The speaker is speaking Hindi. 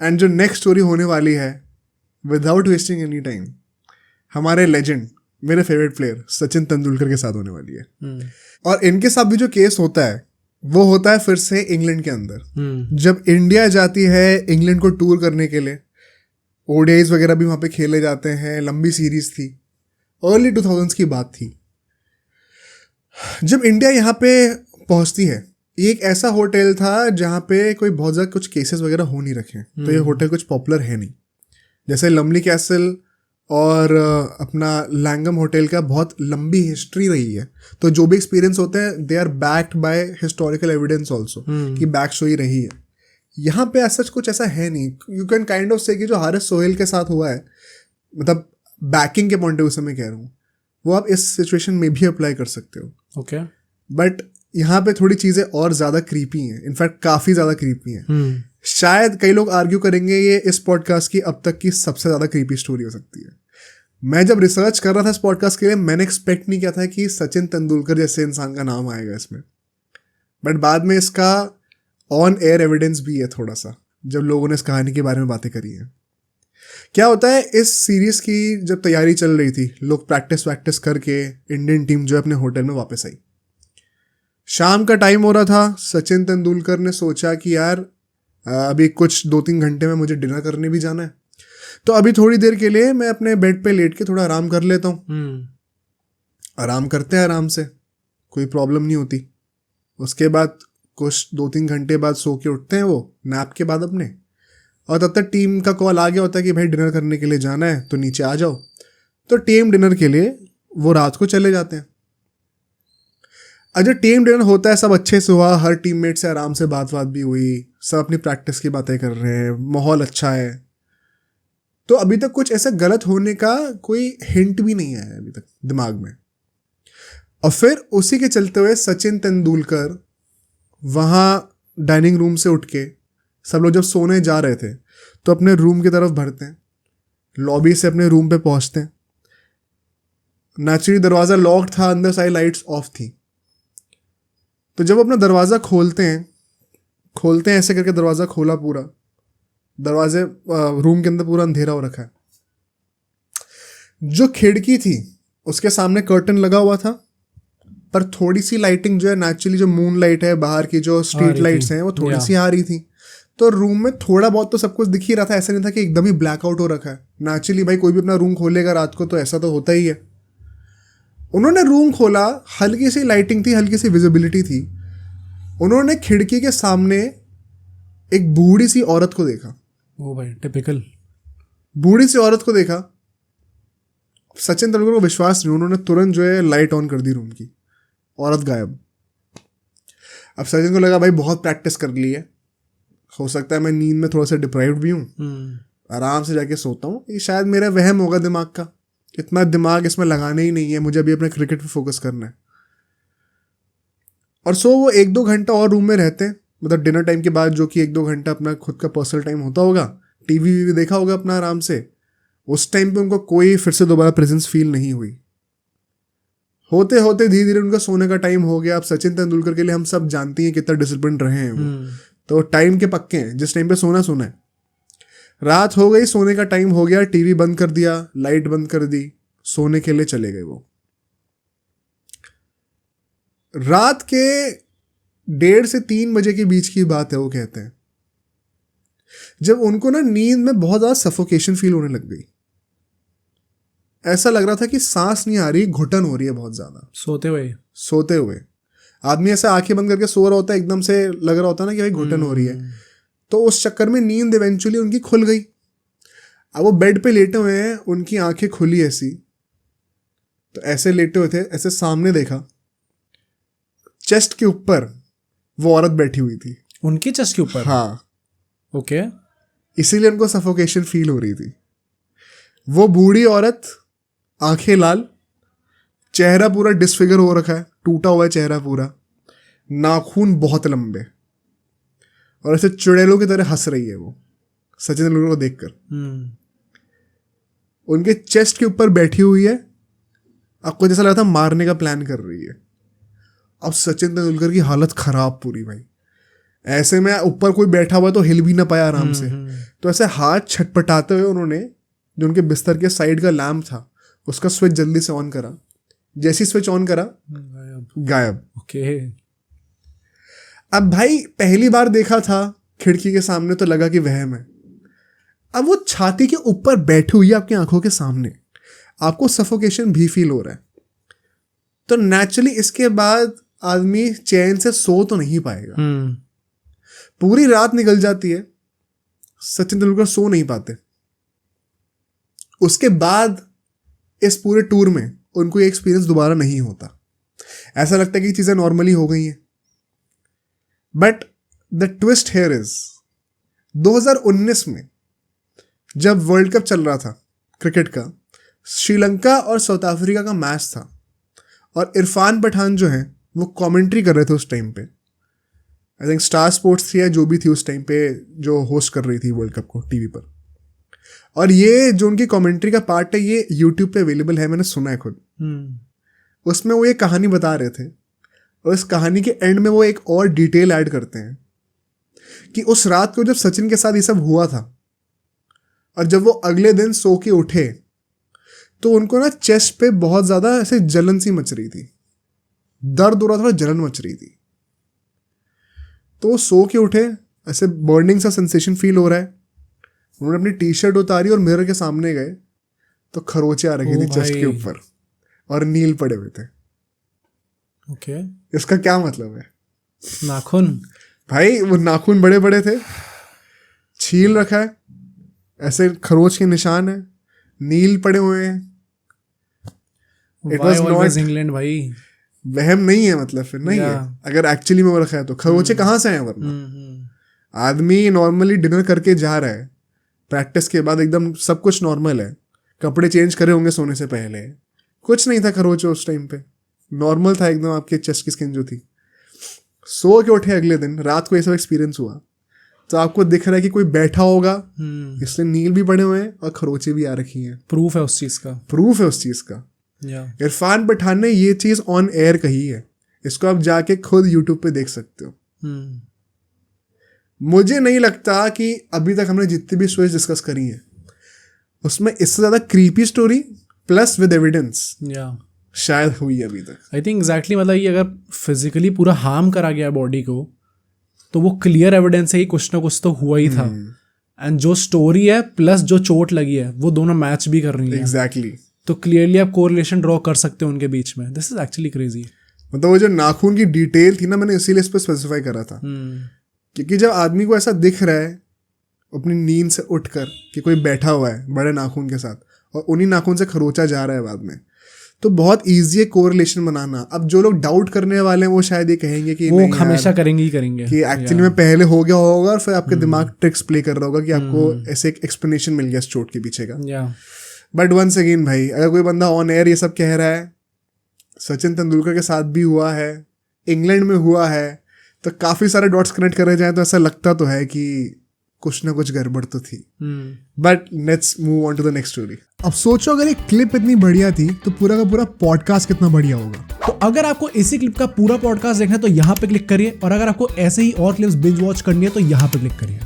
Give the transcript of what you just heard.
एंड जो नेक्स्ट स्टोरी होने वाली है, विदाउट वेस्टिंग एनी टाइम, हमारे लेजेंड, मेरे फेवरेट प्लेयर सचिन तेंदुलकर के साथ होने वाली है। और इनके साथ भी जो केस होता है वो होता है फिर से इंग्लैंड के अंदर। जब इंडिया जाती है इंग्लैंड को टूर करने के लिए, ओडीआईज वगैरह भी वहाँ पे खेले जाते हैं, लंबी सीरीज थी, अर्ली 2000s की बात थी। जब इंडिया यहाँ पे पहुँचती है, एक ऐसा होटल था जहाँ पे कोई बहुत ज़्यादा कुछ केसेस वगैरह हो नहीं रखे, तो ये होटल कुछ पॉपुलर है नहीं। जैसे लमली कैसल और अपना लैंगम होटल का बहुत लंबी हिस्ट्री रही है, तो जो भी एक्सपीरियंस होते हैं they are backed by historical evidence also, कि बैक स्टोरी रही है। यहाँ पे ऐसा कुछ ऐसा है नहीं। यू कैन काइंड ऑफ से कि जो हारिस सोहेल के साथ हुआ है, मतलब बैकिंग के पॉइंट ऑफ व्यू से मैं कह रहा हूँ, वो आप इस सिचुएशन में भी अप्लाई कर सकते हो। ओके, बट यहाँ पे थोड़ी चीज़ें और ज़्यादा क्रीपी हैं, इनफैक्ट काफ़ी ज़्यादा क्रीपी हैं। शायद कई लोग आर्ग्यू करेंगे ये इस पॉडकास्ट की अब तक की सबसे ज़्यादा क्रीपी स्टोरी हो सकती है। मैं जब रिसर्च कर रहा था इस पॉडकास्ट के लिए, मैंने एक्सपेक्ट नहीं किया था कि सचिन तेंदुलकर जैसे इंसान का नाम आएगा इसमें, बट बाद में इसका ऑन एयर एविडेंस भी है थोड़ा सा, जब लोगों ने इस कहानी के बारे में बातें करी हैं। क्या होता है, इस सीरीज की जब तैयारी चल रही थी, लोग प्रैक्टिस करके इंडियन टीम जो है अपने होटल में वापस आई। शाम का टाइम हो रहा था, सचिन तेंदुलकर ने सोचा कि यार अभी कुछ 2-3 घंटे में मुझे डिनर करने भी जाना है, तो अभी थोड़ी देर के लिए मैं अपने बेड पे लेट के थोड़ा आराम कर लेता हूँ। आराम करते हैं आराम से, कोई प्रॉब्लम नहीं होती। उसके बाद कुछ 2-3 घंटे बाद सो के उठते हैं वो नैप के बाद अपने, और तब तक टीम का कॉल आ गया होता है कि भाई डिनर करने के लिए जाना है तो नीचे आ जाओ। तो टीम डिनर के लिए वो रात को चले जाते हैं। अगर टीम डिनर होता है, सब अच्छे से हुआ, हर टीममेट से आराम से बात भी हुई, सब अपनी प्रैक्टिस की बातें कर रहे हैं, माहौल अच्छा है, तो अभी तक कुछ ऐसा गलत होने का कोई हिंट भी नहीं आया है अभी तक दिमाग में। और फिर उसी के चलते हुए सचिन तेंदुलकर वहाँ डाइनिंग रूम से उठ के, सब लोग जब सोने जा रहे थे तो अपने रूम की तरफ बढ़ते हैं, लॉबी से अपने रूम पे पहुँचते हैं। नेचुरली दरवाज़ा लॉक्ड था, अंदर सारी लाइट्स ऑफ थी। तो जब अपना दरवाज़ा खोलते हैं ऐसे करके, दरवाज़ा खोला पूरा, दरवाजे रूम के अंदर पूरा अंधेरा हो रखा है। जो खिड़की थी उसके सामने कर्टन लगा हुआ था, पर थोड़ी सी लाइटिंग जो है, नेचुरली जो मून लाइट है, बाहर की जो स्ट्रीट लाइट्स हैं, वो थोड़ी सी आ रही थी। तो रूम में थोड़ा बहुत तो सब कुछ दिख ही रहा था, ऐसा नहीं था कि एकदम ही ब्लैकआउट हो रखा है। नेचुरली भाई कोई भी अपना रूम खोलेगा रात को तो ऐसा तो होता ही है। उन्होंने रूम खोला, हल्की सी लाइटिंग थी, हल्की सी विजिबिलिटी थी। उन्होंने खिड़की के सामने एक बूढ़ी सी औरत को देखा। ओ भाई, टिपिकल बूढ़ी सी औरत को देखा। सचिन तेंदुलकर को विश्वास नहीं, उन्होंने तुरंत जो है लाइट ऑन कर दी रूम की, औरत गायब। अब सचिन को लगा भाई बहुत प्रैक्टिस कर ली है, हो सकता है मैं नींद में थोड़ा सा डिप्राइव्ड भी हूँ, आराम से जाके सोता हूँ, ये शायद मेरा वहम होगा दिमाग का, इतना दिमाग इसमें लगाना ही नहीं है, मुझे अभी अपने क्रिकेट पे फोकस करना है। और वो 1-2 घंटा और रूम में रहते हैं, मतलब डिनर टाइम के बाद, जो कि 1-2 घंटा अपना खुद का पर्सनल टाइम होता होगा, टीवी भी देखा होगा अपना आराम से। उस टाइम पे उनको कोई फिर से दोबारा प्रेजेंस फील नहीं हुई। होते होते धीरे धीरे उनका सोने का टाइम हो गया। अब सचिन तेंदुलकर के लिए हम सब जानते हैं कितना डिसिप्लिन रहे हैं वो, तो टाइम के पक्के हैं, जिस टाइम पे सोना है। रात हो गई, सोने का टाइम हो गया, टीवी बंद कर दिया, लाइट बंद कर दी, सोने के लिए चले गए वो। रात के 1:30 से 3 बजे के बीच की बात है, वो कहते हैं जब उनको ना नींद में बहुत ज़्यादा सफोकेशन फील होने लग गई। ऐसा लग रहा था कि सांस नहीं आ रही, घुटन हो रही है बहुत ज़्यादा सोते हुए। आदमी ऐसे आंखें बंद करके सो रहा होता है, एकदम से लग रहा होता है ना कि भाई घुटन हो रही है, तो उस चक्कर में नींद इवेंचुअली उनकी खुल गई। अब वो बेड पे लेटे हुए हैं, उनकी आंखें खुली ऐसी, तो ऐसे लेटे हुए थे, ऐसे सामने देखा, चेस्ट के ऊपर वो औरत बैठी हुई थी, उनकी चेस्ट के ऊपर। हाँ, ओके। इसीलिए उनको सफोकेशन फील हो रही थी। वो बूढ़ी औरत, आंखें लाल, चेहरा पूरा डिसफिगर हो रखा है, टूटा हुआ है चेहरा पूरा, नाखून बहुत लंबे, और ऐसे चुड़ैलों की तरह हंस रही है वो सचिन तेंदुलकर को देखकर। उनके चेस्ट के ऊपर बैठी हुई है, आपको जैसा लगा था मारने का प्लान कर रही है। अब सचिन तेंदुलकर की हालत खराब पूरी भाई, ऐसे में ऊपर कोई बैठा हुआ तो हिल भी ना पाया आराम से, तो ऐसे हाथ छटपटाते हुए उन्होंने जो उनके बिस्तर के साइड का लैम्प था उसका स्विच जल्दी से ऑन करा। जैसी स्विच ऑन करा गायब। ओके। अब भाई पहली बार देखा था खिड़की के सामने तो लगा कि वहम है। अब वो छाती के ऊपर बैठी हुई है आपकी आंखों के सामने, आपको सफोकेशन भी फील हो रहा है, तो नेचुरली इसके बाद आदमी चैन से सो तो नहीं पाएगा। पूरी रात निकल जाती है, सचिन तेंदुलकर सो नहीं पाते। उसके बाद इस पूरे टूर में उनको ये एक्सपीरियंस दोबारा नहीं होता, ऐसा लगता है कि चीजें नॉर्मली हो गई हैं। But the twist here is 2019 में जब वर्ल्ड कप चल रहा था क्रिकेट का, श्रीलंका और साउथ अफ्रीका का मैच था और इरफान पठान जो है वो कमेंट्री कर रहे थे उस टाइम पे। आई थिंक स्टार स्पोर्ट्स थी या जो भी थी उस टाइम पे जो होस्ट कर रही थी वर्ल्ड कप को टीवी पर। और ये जो उनकी कमेंट्री का पार्ट है ये यूट्यूब पे अवेलेबल है, मैंने सुना है खुद। उसमें वो ये कहानी बता रहे थे और इस कहानी के एंड में वो एक और डिटेल ऐड करते हैं कि उस रात को जब सचिन के साथ ये सब हुआ था और जब वो अगले दिन सो के उठे तो उनको ना चेस्ट पे बहुत ज़्यादा ऐसे जलन सी मच रही थी, दर्द हो रहा था, जलन मच रही थी। तो वो सो के उठे, ऐसे बर्निंग सा सेंसेशन फील हो रहा है। उन्होंने अपनी टी शर्ट उतारी और मिरर के सामने गए तो खरोचे आ रही थी चेस्ट के ऊपर और नील पड़े हुए थे। ओके। इसका क्या मतलब है? नाखून भाई वो नाखून बड़े बड़े थे, छील रखा है, ऐसे खरोच के निशान है, नील पड़े हुए हैं। इट वाज नॉट इंग्लैंड भाई, वहम नहीं है मतलब फिर नहीं है। अगर एक्चुअली में वो रखा है तो खरोचे कहाँ से हैं? वरना आदमी नॉर्मली डिनर करके जा रहा है, प्रैक्टिस के बाद एकदम सब कुछ नॉर्मल है, कपड़े चेंज करे होंगे सोने से पहले, कुछ नहीं था खरोचे उस टाइम पे, नॉर्मल था एकदम आपके चेस्ट की स्किन जो थी। सो के उठे अगले दिन रात को ये सब एक्सपीरियंस हुआ तो आपको दिख रहा है कि कोई बैठा होगा, इसलिए नील भी पड़े हुए हैं और खरोचे भी आ रखी हैं। प्रूफ है उस चीज का, प्रूफ है उस चीज का। इरफान पठान ने ये चीज ऑन एयर कही है, इसको आप जाके खुद यूट्यूब पे देख सकते हो। मुझे नहीं लगता कि अभी तक हमने जितनी भी स्टोरीज डिस्कस करी है उसमें इससे ज्यादा creepy story plus with evidence शायद हुई अभी तक। आई थिंक एग्जैक्टली, मतलब ये अगर फिजिकली पूरा हार्म करा गया बॉडी को तो वो क्लियर एविडेंस है कि कुछ ना कुछ तो हुआ ही था। एंड जो स्टोरी है प्लस जो चोट लगी है वो दोनों मैच भी कर रही है। एग्जैक्टली। तो क्लियरली आप कोरिलेशन ड्रॉ कर सकते हो उनके बीच में। This is actually crazy. मतलब वो जो नाखून की डिटेल थी ना, मैंने इसीलिए इस पर स्पेसिफाई करा था क्योंकि जब आदमी को ऐसा दिख रहा है अपनी नींद से उठकर कि कोई बैठा हुआ है बड़े नाखून के साथ और उन्हीं नाखून से खरोचा जा रहा है बाद में, तो बहुत ईजी है कोरिलेशन बनाना। अब जो लोग डाउट करने वाले हैं वो शायद ये कहेंगे कि वो हमेशा करेंगे ही करेंगे कि एक्चुअली में पहले हो गया होगा और फिर आपके दिमाग ट्रिक्स प्ले कर रहा होगा कि आपको ऐसे एक एक्सप्लेनेशन मिल गया इस चोट के पीछे का। बट वंस अगेन भाई, अगर कोई बंदा ऑन एयर ये सब कह रहा है, सचिन तेंदुलकर के साथ भी हुआ है, इंग्लैंड में हुआ है, तो काफी सारे डॉट्स कनेक्ट करे जाए तो ऐसा लगता तो है कि कुछ ना कुछ गड़बड़ तो थी। But let's move on to the next story. अब सोचो अगर एक क्लिप इतनी बढ़िया थी तो पूरा का पूरा पॉडकास्ट कितना बढ़िया होगा। तो अगर आपको इसी क्लिप का पूरा पॉडकास्ट देखना है तो यहाँ पे क्लिक करिए, और अगर आपको ऐसे ही और क्लिप्स बिंज वॉच करनी है तो यहाँ पे क्लिक करिए।